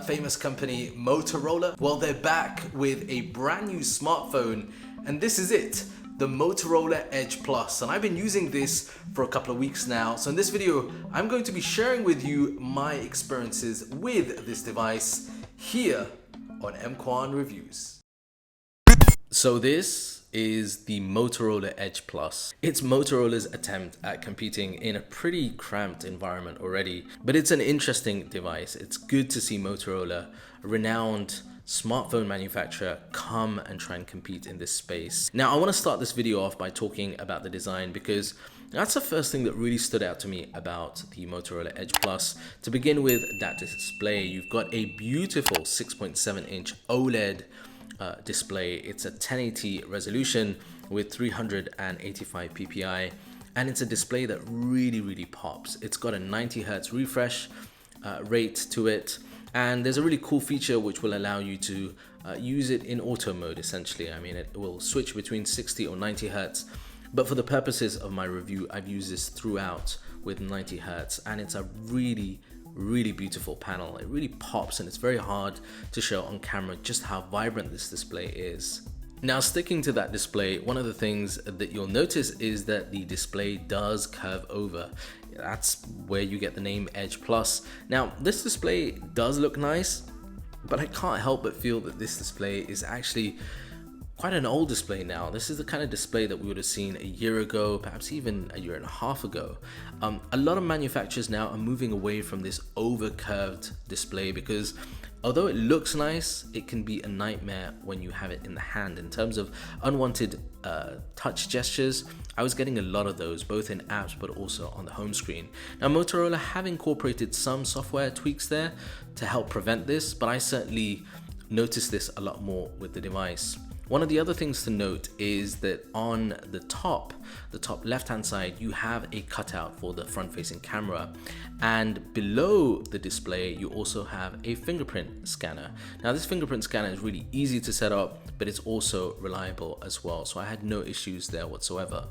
that famous company Motorola? Well, they're back with a brand new smartphone, and this is it, the Motorola Edge Plus. And I've been using this for a couple of weeks now. So in this video, I'm going to be sharing with you my experiences with this device here on EMKWAN Reviews. So this is the Motorola Edge Plus. It's Motorola's attempt at competing in a pretty cramped environment already, but it's an interesting device. It's good to see Motorola, a renowned smartphone manufacturer, come and try and compete in this space. Now, I want to start this video off by talking about the design because that's the first thing that really stood out to me about the Motorola Edge Plus. To begin with, that display, you've got a beautiful 6.7-inch OLED display. It's a 1080 resolution with 385 ppi, and it's a display that really pops. It's got a 90 Hz refresh rate to it, and there's a really cool feature which will allow you to use it in auto mode essentially. I mean, it will switch between 60 or 90 Hz, but for the purposes of my review, I've used this throughout with 90 Hz, and it's a really beautiful panel. It really pops, and it's very hard to show on camera just how vibrant this display is. Now, sticking to that display, one of the things that you'll notice is that the display does curve over. That's where you get the name Edge Plus. Now, this display does look nice, but I can't help but feel that this display is actually quite an old display now. This is the kind of display that we would have seen a year ago, perhaps even a year and a half ago. A lot of manufacturers now are moving away from this over curved display because although it looks nice, it can be a nightmare when you have it in the hand. In terms of unwanted touch gestures, I was getting a lot of those, both in apps but also on the home screen. Now, Motorola have incorporated some software tweaks there to help prevent this, but I certainly noticed this a lot more with the device. One of the other things to note is that on the top left-hand side, you have a cutout for the front-facing camera, and below the display, you also have a fingerprint scanner. Now, this fingerprint scanner is really easy to set up, but it's also reliable as well, so I had no issues there whatsoever.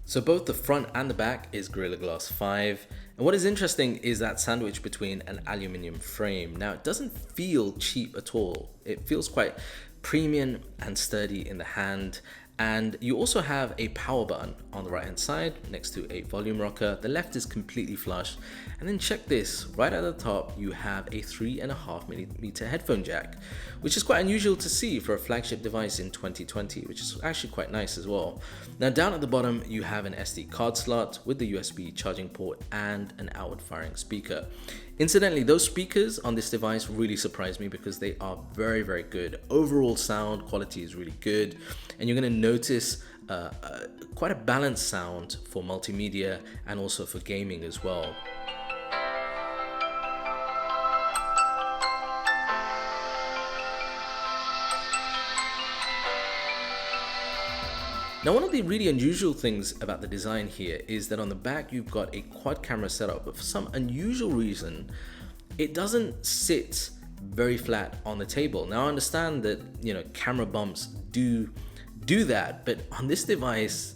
So both the front and the back is Gorilla Glass 5, and what is interesting is that sandwich between an aluminium frame. Now, it doesn't feel cheap at all. It feels quite premium and sturdy in the hand, and you also have a power button on the right hand side next to a volume rocker. The left is completely flush, and then check this, right at the top you have a 3.5mm headphone jack, which is quite unusual to see for a flagship device in 2020, which is actually quite nice as well. Now, down at the bottom you have an SD card slot with the USB charging port and an outward firing speaker. Incidentally, those speakers on this device really surprised me because they are very good. Overall sound quality is really good, and you're going to notice quite a balanced sound for multimedia and also for gaming as well. Now, one of the really unusual things about the design here is that on the back you've got a quad camera setup, but for some unusual reason it doesn't sit very flat on the table. Now, I understand that, you know, camera bumps do that, but on this device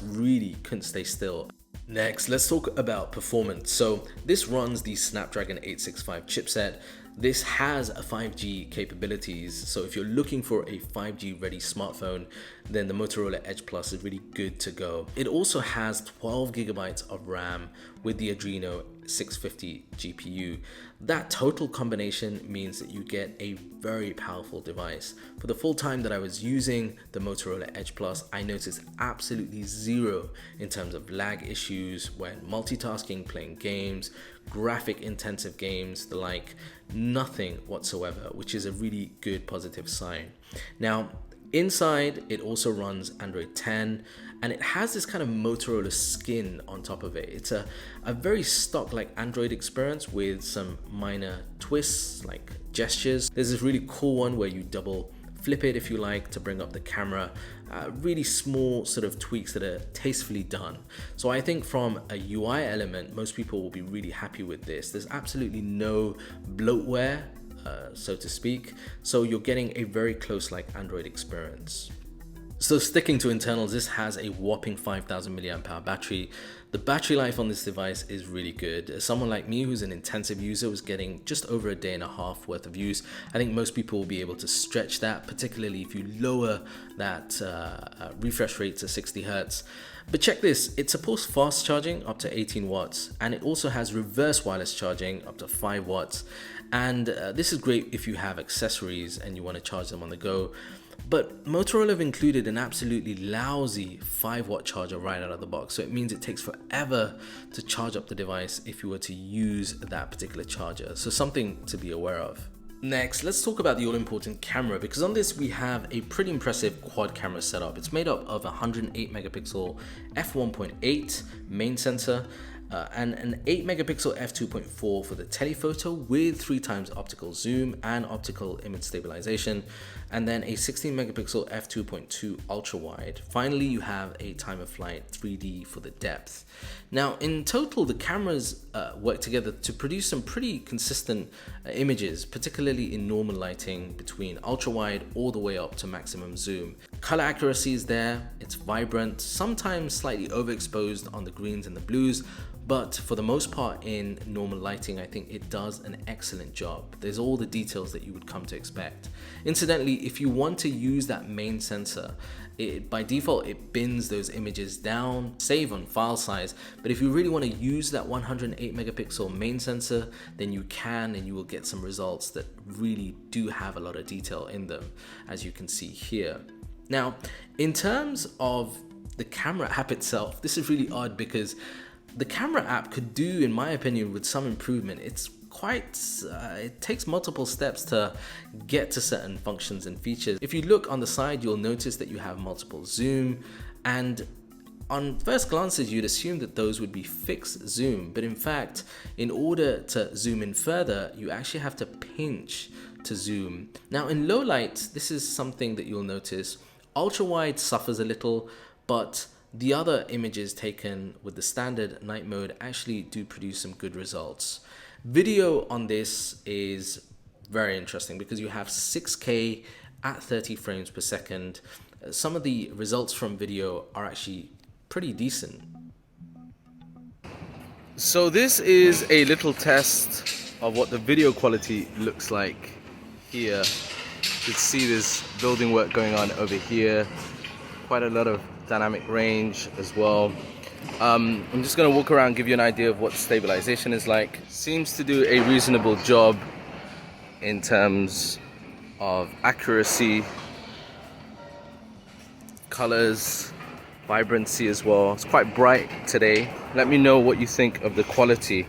really couldn't stay still. Next, let's talk about performance. So this runs the Snapdragon 865 chipset. This has a 5G capabilities, so if you're looking for a 5G ready smartphone, then the Motorola Edge Plus is really good to go. It also has 12 GB of RAM with the Adreno 650 GPU. That total combination means that you get a very powerful device. For the full time that I was using the Motorola Edge Plus, I noticed absolutely zero in terms of lag issues when multitasking, playing games, graphic intensive games, the like, nothing whatsoever, which is a really good positive sign. Now, inside it also runs Android 10, and it has this kind of Motorola skin on top of it. It's a very stock like Android experience with some minor twists like gestures. There's this really cool one where you double flip it if you like to bring up the camera. Really small sort of tweaks that are tastefully done. So I think from a UI element, most people will be really happy with this. There's absolutely no bloatware, so to speak. So you're getting a very close like Android experience. So sticking to internals, this has a whopping 5,000 milliamp hour battery. The battery life on this device is really good. As someone like me who's an intensive user was getting just over a day and a half worth of use. I think most people will be able to stretch that, particularly if you lower that refresh rate to 60 Hertz. But check this, it supports fast charging up to 18 watts, and it also has reverse wireless charging up to 5 watts. And this is great if you have accessories and you want to charge them on the go. But Motorola have included an absolutely lousy 5-watt charger right out of the box, so it means it takes forever to charge up the device if you were to use that particular charger. So something to be aware of. Next, let's talk about the all-important camera, because on this we have a pretty impressive quad camera setup. It's made up of a 108 megapixel f1.8 main sensor, and an 8 megapixel f2.4 for the telephoto with 3 times optical zoom and optical image stabilization, and then a 16 megapixel f2.2 ultra wide. Finally, you have a time of flight 3D for the depth. Now in total, the cameras work together to produce some pretty consistent images, particularly in normal lighting between ultra wide all the way up to maximum zoom. Color accuracy is there, it's vibrant, sometimes slightly overexposed on the greens and the blues, but for the most part in normal lighting, I think it does an excellent job. There's all the details that you would come to expect. Incidentally, if you want to use that main sensor, by default it bins those images down, save on file size, but if you really want to use that 108 megapixel main sensor, then you can, and you will get some results that really do have a lot of detail in them, as you can see here. Now, in terms of the camera app itself, this is really odd because the camera app could do, in my opinion, with some improvement. It's quite, it takes multiple steps to get to certain functions and features. If you look on the side, you'll notice that you have multiple zoom, and on first glances, you'd assume that those would be fixed zoom, but in fact, in order to zoom in further, you actually have to pinch to zoom. Now in low light, this is something that you'll notice. Ultra wide suffers a little, but the other images taken with the standard night mode actually do produce some good results. Video on this is very interesting because you have 6K at 30 frames per second. Some of the results from video are actually pretty decent. So this is a little test of what the video quality looks like here. You can see this building work going on over here. Quite a lot of dynamic range as well. I'm just going to walk around, give you an idea of what the stabilization is like. Seems to do a reasonable job in terms of accuracy, colors, vibrancy as well. It's quite bright today. Let me know what you think of the quality.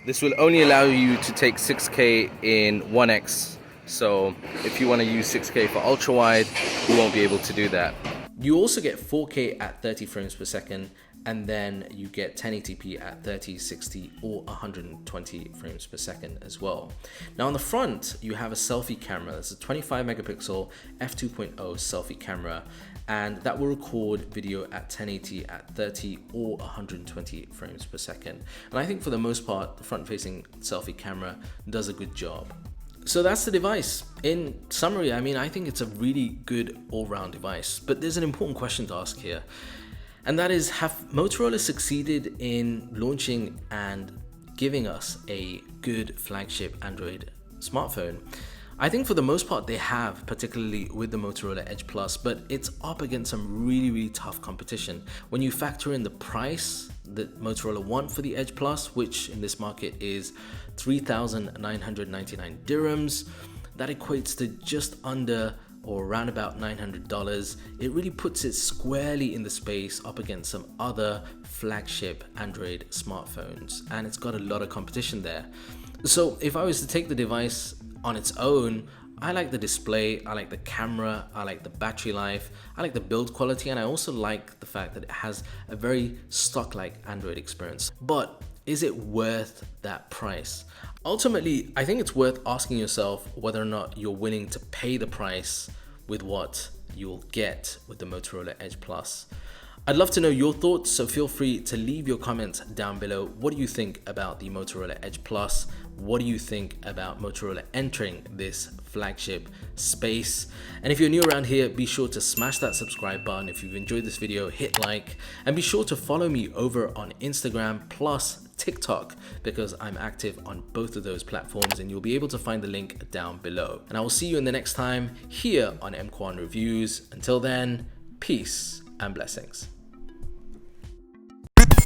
This will only allow you to take 6K in 1x. So if you want to use 6K for ultra wide, you won't be able to do that. You also get 4K at 30 frames per second, and then you get 1080p at 30, 60 or 120 frames per second as well. Now on the front, you have a selfie camera. It's a 25 megapixel f2.0 selfie camera, and that will record video at 1080 at 30 or 120 frames per second. And I think for the most part, the front-facing selfie camera does a good job. So that's the device. In summary, I mean, I think it's a really good all-round device, but there's an important question to ask here. And that is, have Motorola succeeded in launching and giving us a good flagship Android smartphone? I think for the most part they have, particularly with the Motorola Edge Plus, but it's up against some really tough competition. When you factor in the price that Motorola want for the Edge Plus, which in this market is 3,999 dirhams, that equates to just under or around about $900. It really puts it squarely in the space up against some other flagship Android smartphones, and it's got a lot of competition there. So if I was to take the device on its own, I like the display, I like the camera, I like the battery life, I like the build quality, and I also like the fact that it has a very stock-like Android experience. But is it worth that price? Ultimately, I think it's worth asking yourself whether or not you're willing to pay the price with what you'll get with the Motorola Edge Plus. I'd love to know your thoughts, so feel free to leave your comments down below. What do you think about the Motorola Edge Plus? What do you think about Motorola entering this flagship space? And if you're new around here, be sure to smash that subscribe button. If you've enjoyed this video, hit like, and be sure to follow me over on Instagram plus TikTok, because I'm active on both of those platforms, and you'll be able to find the link down below. And I will see you in the next time here on EMKWAN Reviews. Until then, peace and blessings.